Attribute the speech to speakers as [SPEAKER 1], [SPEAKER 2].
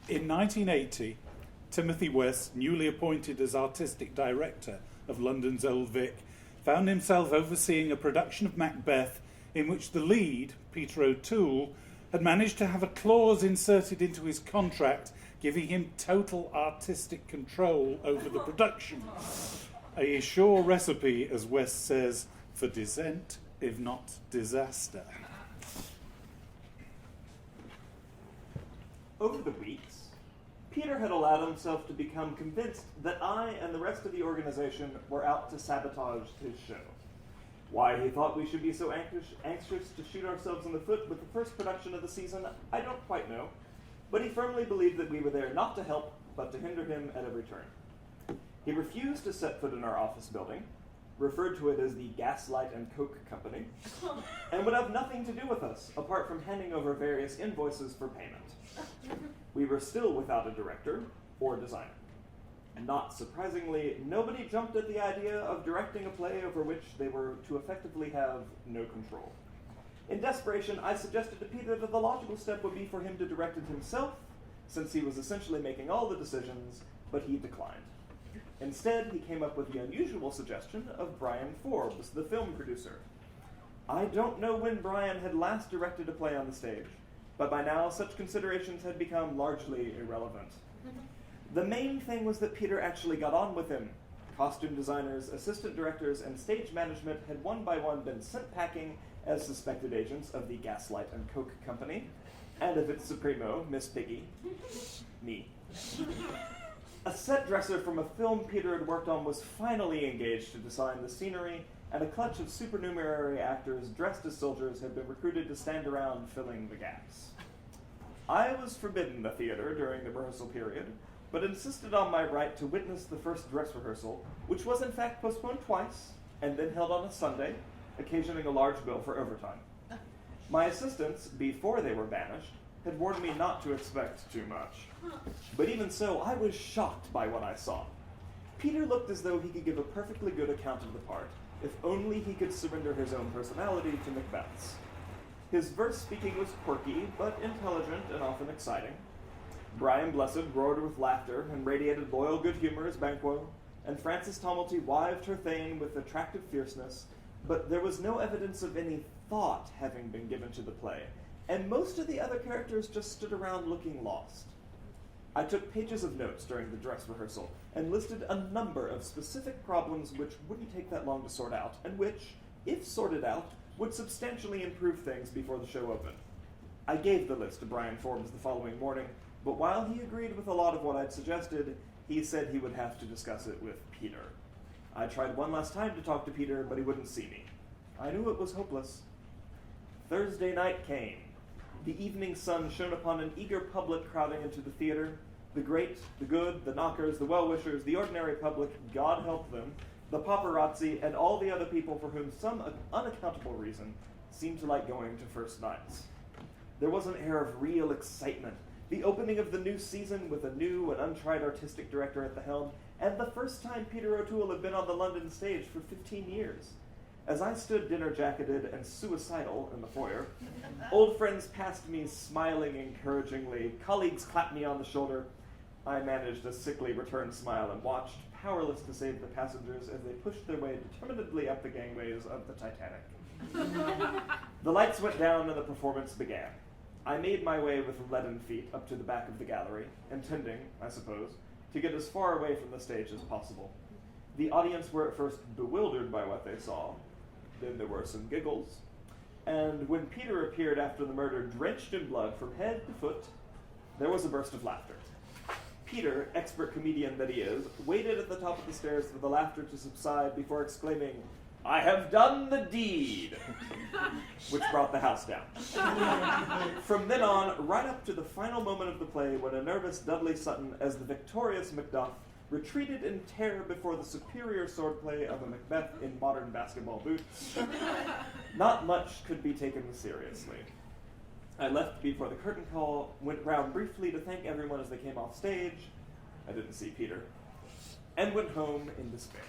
[SPEAKER 1] In 1980, Timothy West, newly appointed as artistic director of London's Old Vic, found himself overseeing a production of Macbeth in which the lead, Peter O'Toole, had managed to have a clause inserted into his contract giving him total artistic control over the production. A sure recipe, as West says, for dissent, if not disaster.
[SPEAKER 2] Over the weeks, Peter had allowed himself to become convinced that I and the rest of the organization were out to sabotage his show. Why he thought we should be so anxious to shoot ourselves in the foot with the first production of the season, I don't quite know, but he firmly believed that we were there not to help, but to hinder him at every turn. He refused to set foot in our office building, referred to it as the Gaslight and Coke Company, and would have nothing to do with us, apart from handing over various invoices for payment. We were still without a director or designer. Not surprisingly, nobody jumped at the idea of directing a play over which they were to effectively have no control. In desperation, I suggested to Peter that the logical step would be for him to direct it himself, since he was essentially making all the decisions, but he declined. Instead, he came up with the unusual suggestion of Brian Forbes, the film producer. I don't know when Brian had last directed a play on the stage, but by now such considerations had become largely irrelevant. The main thing was that Peter actually got on with him. Costume designers, assistant directors, and stage management had one by one been sent packing as suspected agents of the Gaslight and Coke Company, and of its supremo, Miss Piggy, me. A set dresser from a film Peter had worked on was finally engaged to design the scenery, and a clutch of supernumerary actors dressed as soldiers had been recruited to stand around filling the gaps. I was forbidden the theater during the rehearsal period, but insisted on my right to witness the first dress rehearsal, which was in fact postponed twice, and then held on a Sunday, occasioning a large bill for overtime. My assistants, before they were banished, had warned me not to expect too much. But even so, I was shocked by what I saw. Peter looked as though he could give a perfectly good account of the part, if only he could surrender his own personality to Macbeth's. His verse speaking was quirky, but intelligent and often exciting. Brian Blessed roared with laughter and radiated loyal good humor as Banquo, and Frances Tomelty wived her Thane with attractive fierceness, but there was no evidence of any thought having been given to the play, and most of the other characters just stood around looking lost. I took pages of notes during the dress rehearsal and listed a number of specific problems which wouldn't take that long to sort out, and which, if sorted out, would substantially improve things before the show opened. I gave the list to Brian Forbes the following morning, but while he agreed with a lot of what I'd suggested, he said he would have to discuss it with Peter. I tried one last time to talk to Peter, but he wouldn't see me. I knew it was hopeless. Thursday night came. The evening sun shone upon an eager public crowding into the theater. The great, the good, the knockers, the well-wishers, the ordinary public, God help them, the paparazzi, and all the other people for whom some unaccountable reason seemed to like going to first nights. There was an air of real excitement, the opening of the new season with a new and untried artistic director at the helm, and the first time Peter O'Toole had been on the London stage for 15 years. As I stood dinner-jacketed and suicidal in the foyer, old friends passed me smiling encouragingly, colleagues clapped me on the shoulder. I managed a sickly return smile and watched, powerless to save the passengers as they pushed their way determinedly up the gangways of the Titanic. The lights went down and the performance began. I made my way with leaden feet up to the back of the gallery, intending, I suppose, to get as far away from the stage as possible. The audience were at first bewildered by what they saw. Then there were some giggles. And when Peter appeared after the murder, drenched in blood from head to foot, there was a burst of laughter. Peter, expert comedian that he is, waited at the top of the stairs for the laughter to subside before exclaiming, "I have done the deed," which brought the house down. From then on, right up to the final moment of the play, when a nervous Dudley Sutton, as the victorious Macduff, retreated in terror before the superior swordplay of a Macbeth in modern basketball boots, not much could be taken seriously. I left before the curtain call, went round briefly to thank everyone as they came off stage. I didn't see Peter. And went home in despair.